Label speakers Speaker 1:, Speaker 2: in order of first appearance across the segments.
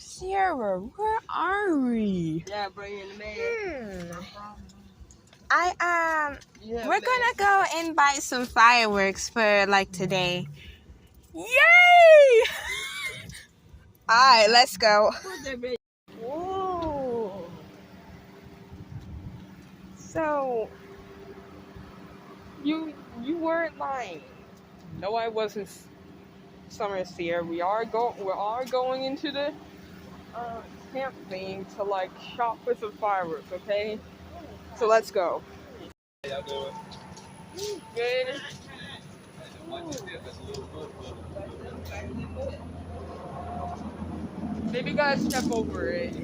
Speaker 1: Sierra, where are we?
Speaker 2: Yeah, bring in the man.
Speaker 1: We're gonna go and buy some fireworks for like today. Yay! Alright, let's go. Whoa. So you weren't lying. No, I wasn't. Summer Sierra. We are going into the camp thing to like shop for some fireworks. Okay, so let's go. Good. Maybe you gotta step over it.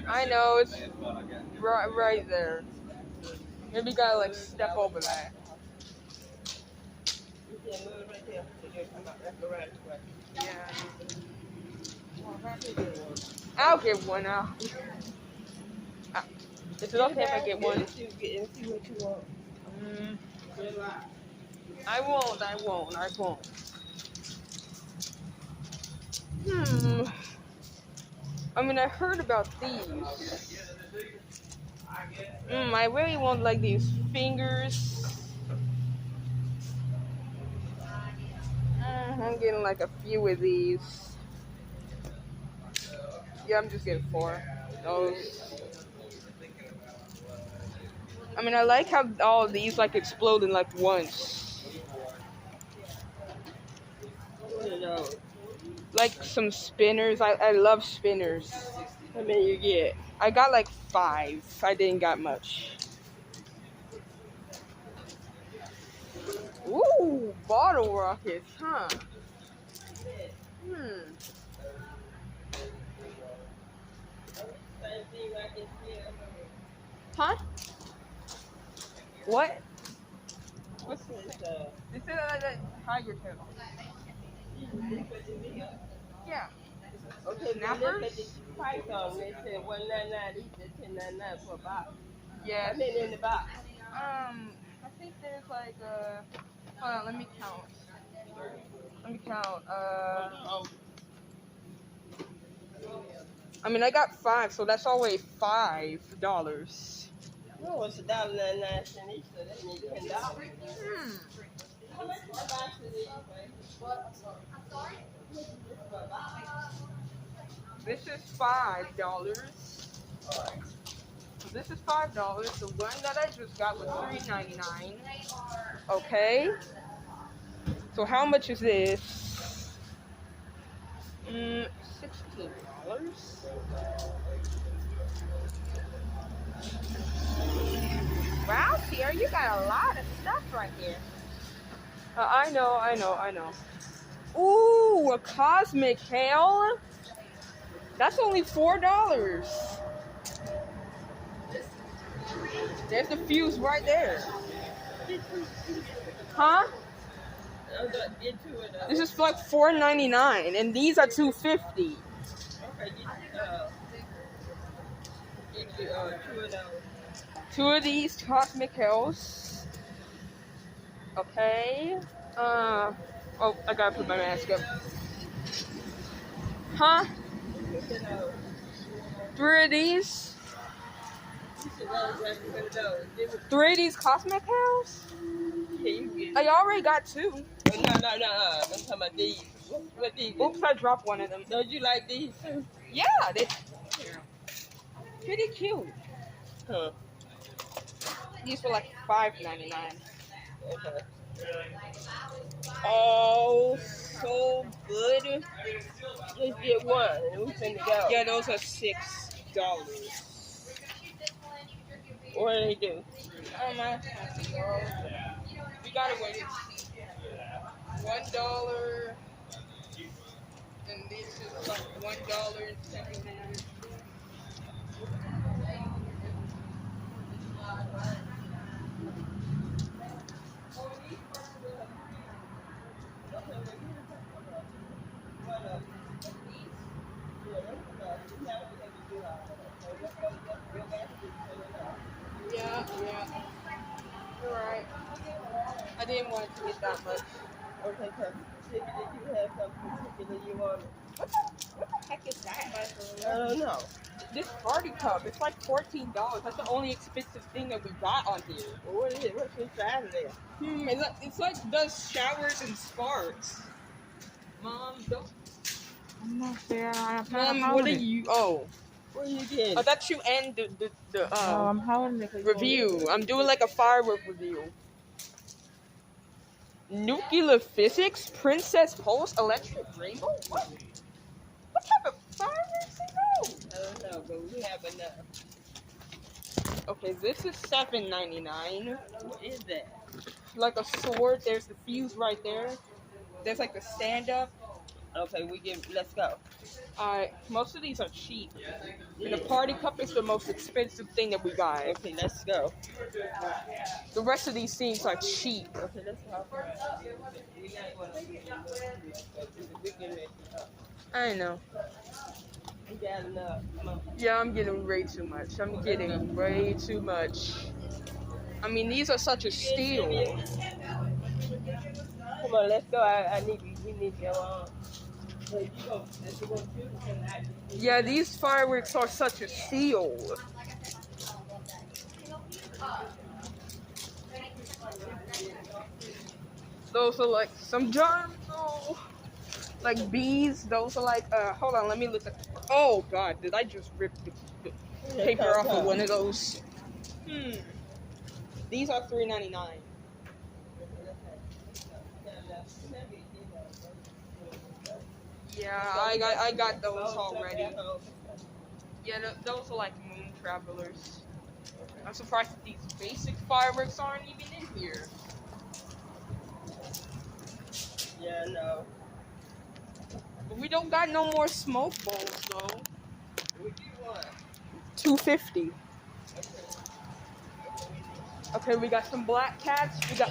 Speaker 1: I know it's right there. Maybe you gotta like step over that. Yeah. I'll get one now. Is it okay if I get one? I won't. I mean, I heard about these. I really want like these fingers. I'm getting like a few of these. Yeah, I'm just getting 4. Those. I mean, I like how all of these like explode in like once. Like some spinners. I love spinners. How many you get? I got like 5. I didn't got much. Ooh, bottle rockets, huh? Huh? What? What's this? This is a tiger tail. Yeah.
Speaker 2: Okay,
Speaker 1: Snappers?
Speaker 2: Python, they said 199, they said 1099 for a box.
Speaker 1: Yeah.
Speaker 2: I mean in the box.
Speaker 1: I think there's like hold on, let me count. I mean, I got 5, so that's always $5.
Speaker 2: No, it's $1.99 each, so that means $10. How much is the box of these?
Speaker 1: This is $5. So this is $5. The one that I just got was $3.99. Okay. So how much is this? $16. Wow, Sierra, you got a lot of stuff right here. I know. Ooh, a cosmic hail? That's only $4. There's the fuse right there. Huh? This is like $4.99, and these are $2.50.
Speaker 2: Okay, two of those.
Speaker 1: 2 of these cosmic hills. Okay. Oh, I gotta put my mask up. Huh? 3 of these. 3 of these cosmic hills. I already got 2.
Speaker 2: No. I'm talking about these. What these?
Speaker 1: Oops, I dropped one of them.
Speaker 2: Don't you like these too?
Speaker 1: Yeah, they're pretty cute.
Speaker 2: Huh.
Speaker 1: These were like $5.99.
Speaker 2: Okay.
Speaker 1: Oh, so good.
Speaker 2: Just get one and we finna go.
Speaker 1: Yeah, those are $6.
Speaker 2: What do they do?
Speaker 1: We gotta wait. $1, and this is like $1.70. Yeah. You're right. I didn't want it to get that much.
Speaker 2: Okay, cause did you have something particular you wanted?
Speaker 1: What the heck is that?
Speaker 2: I don't know.
Speaker 1: This party cup, it's like $14. That's the only expensive thing that we got on here.
Speaker 2: Well, what is it? What's inside of there?
Speaker 1: It's like does showers and sparks. Mom, don't.
Speaker 3: I'm not there. I'm
Speaker 1: Mom, what are you? Oh,
Speaker 2: What are you getting?
Speaker 1: I thought you end the
Speaker 3: Oh, I'm holding it.
Speaker 1: review. I'm doing like a firework review. Nuclear physics, Princess Pulse, electric rainbow. What type of fireworks are those?
Speaker 2: I don't know, but we have enough.
Speaker 1: Okay, this is $7.99.
Speaker 2: What is that?
Speaker 1: Like a sword. There's the fuse right there. There's like the stand up.
Speaker 2: Okay, let's go.
Speaker 1: Most of these are cheap. And the party cup is the most expensive thing that we got.
Speaker 2: Okay, let's go.
Speaker 1: The rest of these things are cheap.
Speaker 2: Okay, let's go.
Speaker 1: I know.
Speaker 2: We got enough. Come on.
Speaker 1: Yeah, I'm getting way too much. I'm getting way too much. I mean, these are such a steal.
Speaker 2: Come on, let's go. We need to go on.
Speaker 1: Yeah, these fireworks are such a steal. Those are like some germs, oh, like bees. Those are like, hold on, let me look at. Oh God, did I just rip the paper off of one of those? These are $3.99. Yeah, I got those already. Yeah, those are like moon travelers. I'm surprised that these basic fireworks aren't even in here.
Speaker 2: Yeah, no.
Speaker 1: But we don't got no more smoke bowls though.
Speaker 2: What do you want?
Speaker 1: $2.50. Okay, we got some black cats. We got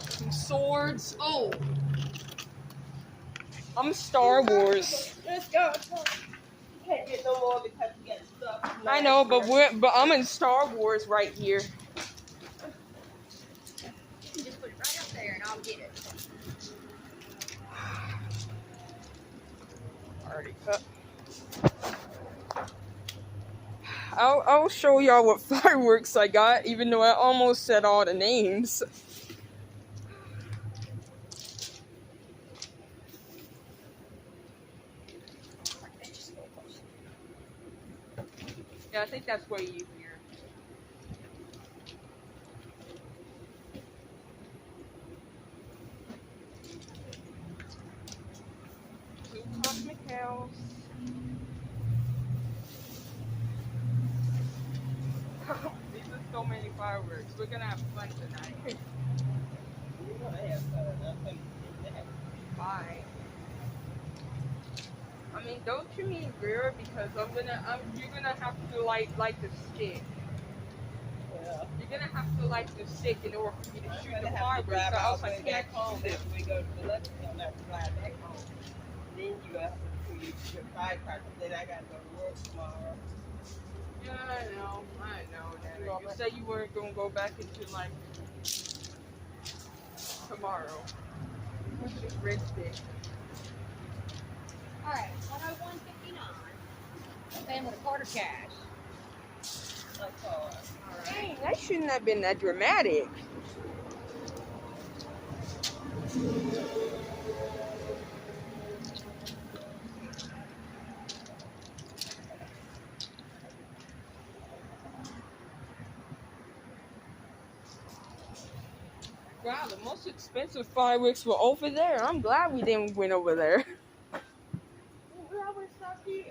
Speaker 1: some swords. Oh, I'm Star Wars.
Speaker 2: Let's go. You can't get no more because you got stuff.
Speaker 1: I know, but I'm in Star Wars right here.
Speaker 3: You just put it right up there and I'll get it.
Speaker 1: Already cut. I'll show y'all what fireworks I got, even though I almost said all the names. Yeah, I think that's way easier. Two cosmic hells. These are so many fireworks. We're gonna have fun tonight.
Speaker 2: You're gonna have fun. I'm gonna get that.
Speaker 1: Bye. I mean, don't you mean rear? Because you're gonna have to light the stick.
Speaker 2: Yeah.
Speaker 1: You're gonna have to light the stick in order for me to shoot the
Speaker 2: Have to
Speaker 1: fireworks.
Speaker 2: drive
Speaker 1: Or
Speaker 2: all
Speaker 1: else
Speaker 2: the
Speaker 1: I
Speaker 2: way
Speaker 1: can't
Speaker 2: back home.
Speaker 1: shoot
Speaker 2: If
Speaker 1: them.
Speaker 2: we go to the left, you'll have to fly back home. Then you have to do your firecrackers. Then I gotta go to work tomorrow.
Speaker 1: Yeah, I know, Nana. You said you weren't gonna go back into like tomorrow. Which is rich dick.
Speaker 3: All right, 101.59. Paying with a quarter cash.
Speaker 2: That's all.
Speaker 1: Dang, that shouldn't have been that dramatic. Wow, the most expensive fireworks were over there. I'm glad we didn't win over there.
Speaker 2: We always stop here.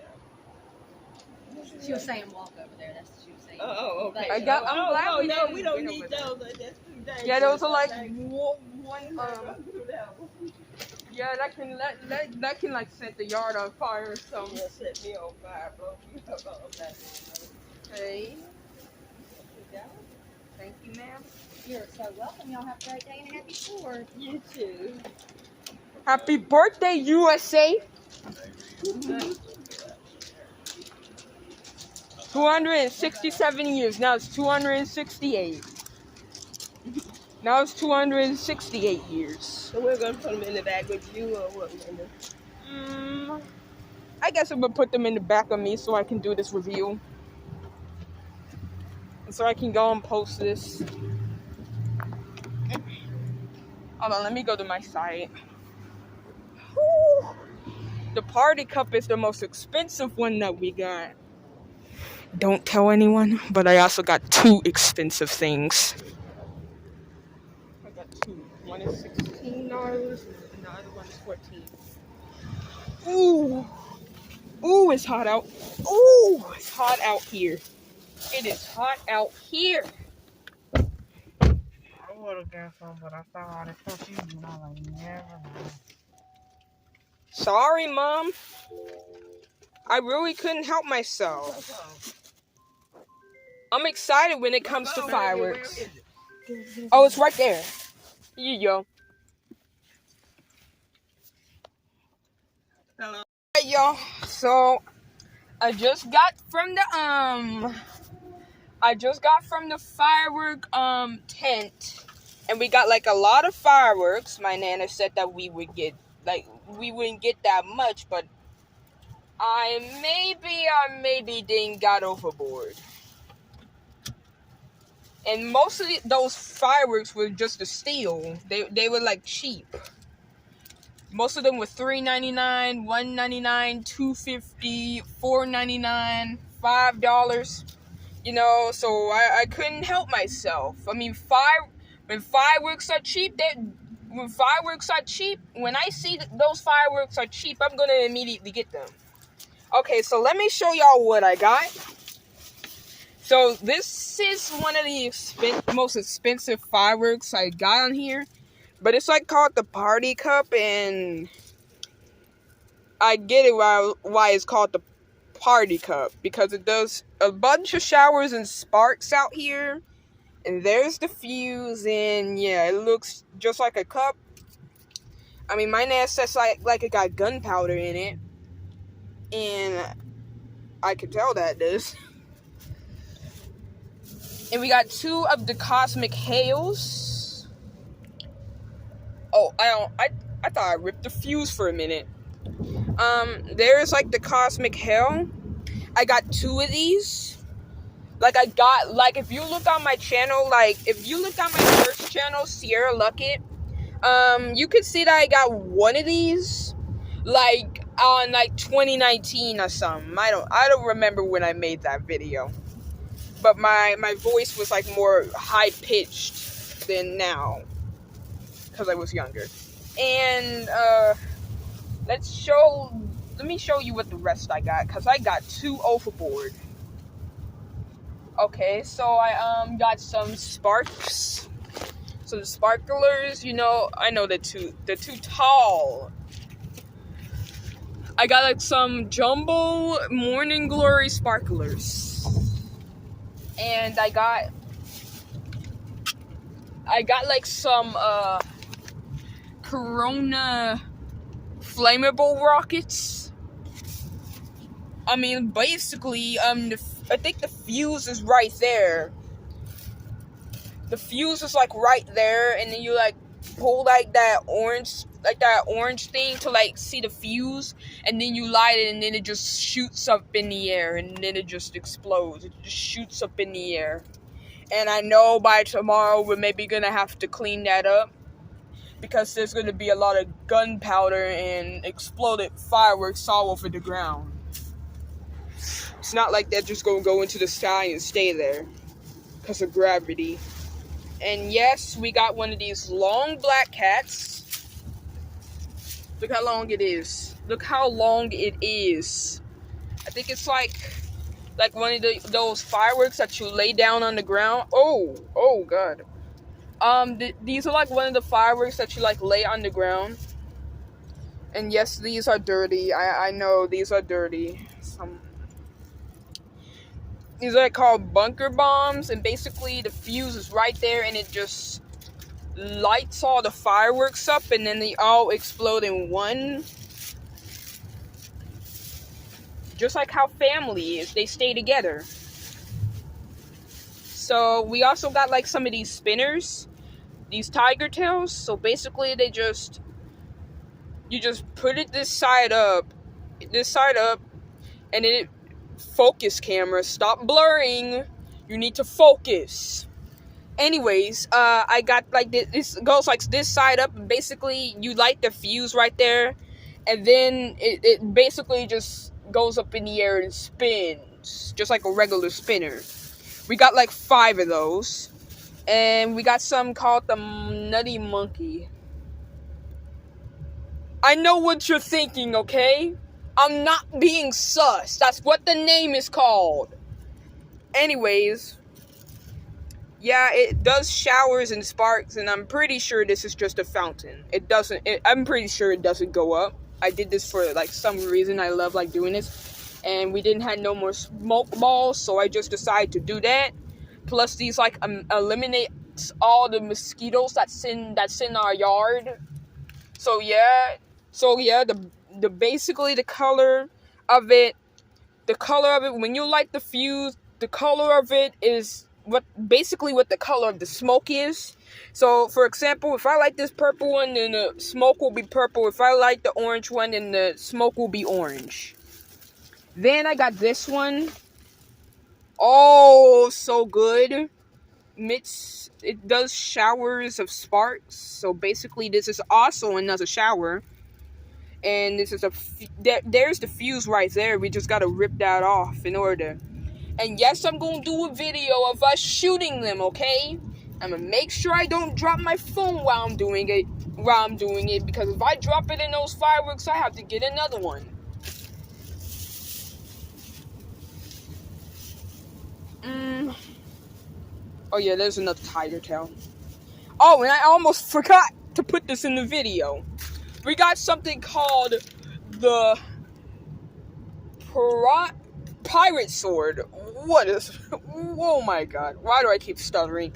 Speaker 3: She was saying walk over there. That's what she was saying.
Speaker 2: Oh, okay.
Speaker 1: I'm glad we didn't
Speaker 2: we don't
Speaker 1: win
Speaker 2: need
Speaker 1: over there.
Speaker 2: those. That's too dangerous.
Speaker 1: Yeah, those are like
Speaker 2: Don't
Speaker 1: one.
Speaker 2: do that one.
Speaker 1: Yeah, that can like set the yard on fire or something.
Speaker 2: Yeah, set me on fire, bro. You know about that.
Speaker 1: Hey, thank you, ma'am.
Speaker 3: You're so welcome. Y'all have a great day and a happy 4th.
Speaker 2: You too.
Speaker 1: Happy birthday, USA! 267 years. Now it's 268. Now it's 268 years.
Speaker 2: So we're gonna put them in the bag with you, or what?
Speaker 1: I guess I'm gonna put them in the back of me so I can do this review. And so I can go and post this. Hold on, let me go to my site. Whew. The party cup is the most expensive one that we got. Don't tell anyone, but I also got two expensive things. I got two. One is $16 and the other one is $14. Ooh. Ooh, it's hot out. Ooh, it's hot out here. It is hot out here.
Speaker 4: I would have got some, but I saw all this stuff you do, and I was like, never mind.
Speaker 1: Sorry, Mom. I really couldn't help myself. I'm excited when it comes to fireworks. Oh, it's right there. Here you go.
Speaker 2: Hello.
Speaker 1: Hey, y'all. So, I just got from the firework tent, and we got like a lot of fireworks. My nana said that we wouldn't get that much, but I maybe didn't got overboard. And most of those fireworks were just to steal. They were like cheap. Most of them were $3.99, $1.99, $2.50, $4.99, $5. You know, so I couldn't help myself. I mean, when fireworks are cheap, when I see those fireworks are cheap, I'm gonna immediately get them. Okay, so let me show y'all what I got. So this is one of the most expensive fireworks I got on here. But it's like called the Party Cup, and I get it why it's called the Party Cup. Because it does a bunch of showers and sparks out here. And there's the fuse, and yeah, it looks just like a cup. I mean, my nana says like it got gunpowder in it. And I can tell that it does. And we got two of the Cosmic Hails. Oh, I thought I ripped the fuse for a minute. There's like the Cosmic Hail. I got two of these. If you look on my channel, if you look on my first channel, Sierra Luckett, you could see that I got one of these, on 2019 or something. I don't remember when I made that video. But my voice was more high pitched than now, because I was younger. And let me show you what the rest I got, because I got two overboard. Okay, so I got some sparks, some sparklers. I know they're too tall. I got some jumbo Morning Glory sparklers. And I got some Corona flammable rockets. I mean, basically, I think the fuse is right there. The fuse is right there, and then you pull that orange thing to see the fuse, and then you light it, and then it just shoots up in the air, and then it just explodes. It just shoots up in the air. And I know by tomorrow we're maybe gonna have to clean that up, because there's gonna be a lot of gunpowder and exploded fireworks all over the ground. It's not like they're just gonna go into the sky and stay there because of gravity. And yes, we got one of these long black cats. Look how long it is. Look how long it is. I think it's like one of those fireworks that you lay down on the ground. Oh God. These are one of the fireworks that you lay on the ground. And yes, these are dirty. I know these are dirty. These are called bunker bombs, and basically the fuse is right there, and it just lights all the fireworks up, and then they all explode in one. Just like how family is, they stay together. So we also got some of these spinners. these tiger tails. So basically, you just put it this side up, and then it focus camera. Stop blurring. You need to focus. Anyways, I got like this goes like this side up. Basically, you light the fuse right there, and then it basically just goes up in the air and spins, just like a regular spinner. We got like 5 of those, and we got some called the Nutty Monkey. I know what you're thinking, okay? I'm not being sus. That's what the name is called. Anyways, yeah, it does showers and sparks, and I'm pretty sure this is just a fountain. I'm pretty sure it doesn't go up. I did this for like some reason. I love like doing this, and we didn't have no more smoke balls, so I just decided to do that. Plus, these like eliminates all the mosquitoes that's in our yard. So yeah, the basically the color of it when you light the fuse, the color of it is what the color of the smoke is. So for example, if I light this purple one, then the smoke will be purple. If I light the orange one, then the smoke will be orange. Then I got this one. Oh, so good. It does showers of sparks. So basically this is also another shower. And this is there's the fuse right there. We just gotta rip that off in order. And yes, I'm gonna do a video of us shooting them, okay? I'm gonna make sure I don't drop my phone while I'm doing it, because if I drop it in those fireworks, I have to get another one. Oh yeah, there's another tiger tail. Oh, and I almost forgot to put this in the video. We got something called the pirate sword. Oh my god, why do I keep stuttering?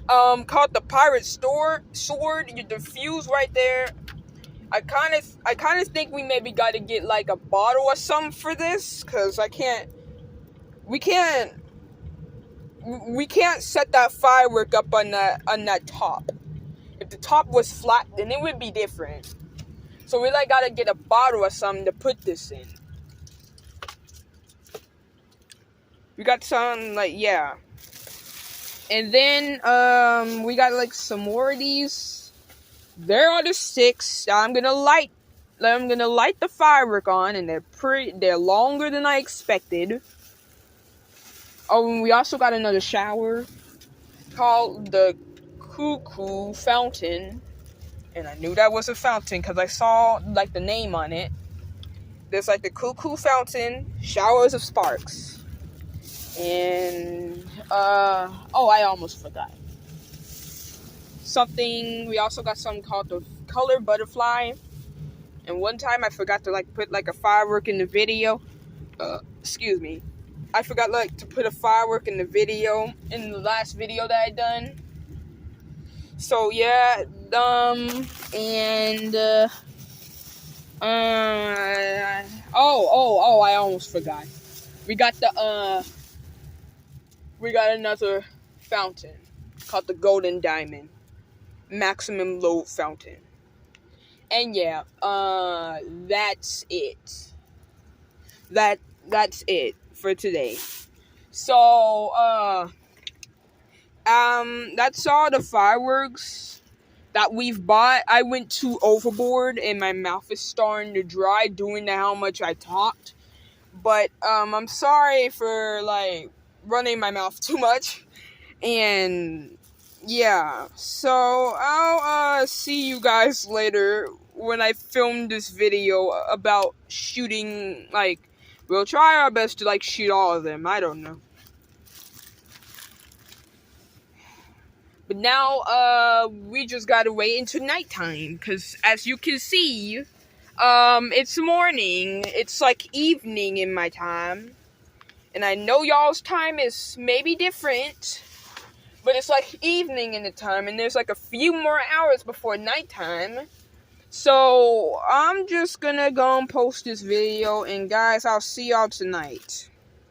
Speaker 1: Called the pirate sword. You defuse right there. I kind of think we maybe got to get like a bottle or something for this, cause we can't set that firework up on that top. If the top was flat, then it would be different. So we like gotta get a bottle or something to put this in. We got some yeah. And then we got like some more of these. There are the 6 that I'm gonna light the firework on, and they're longer than I expected. Oh, and we also got another shower called the Cuckoo Fountain. And I knew that was a fountain because I saw like the name on it. There's like the Cuckoo Fountain, showers of sparks. And I almost forgot. We also got something called the Color Butterfly. And one time I forgot to like put like a firework in the video. Excuse me. I forgot like to put a firework in the last video that I done. So yeah, I almost forgot. We got another fountain called the Golden Diamond Maximum Load Fountain. And yeah, that's it. That's it for today. So, that's all the fireworks that we've bought. I went too overboard and my mouth is starting to dry doing how much I talked. But, I'm sorry for, like, running my mouth too much. And, yeah. So, I'll, see you guys later when I film this video about shooting, like, we'll try our best to, like, shoot all of them. I don't know. But now, we just gotta wait until nighttime, because as you can see, it's morning. It's like evening in my time. And I know y'all's time is maybe different, but it's like evening in the time, and there's like a few more hours before nighttime. So, I'm just gonna go and post this video, and guys, I'll see y'all tonight.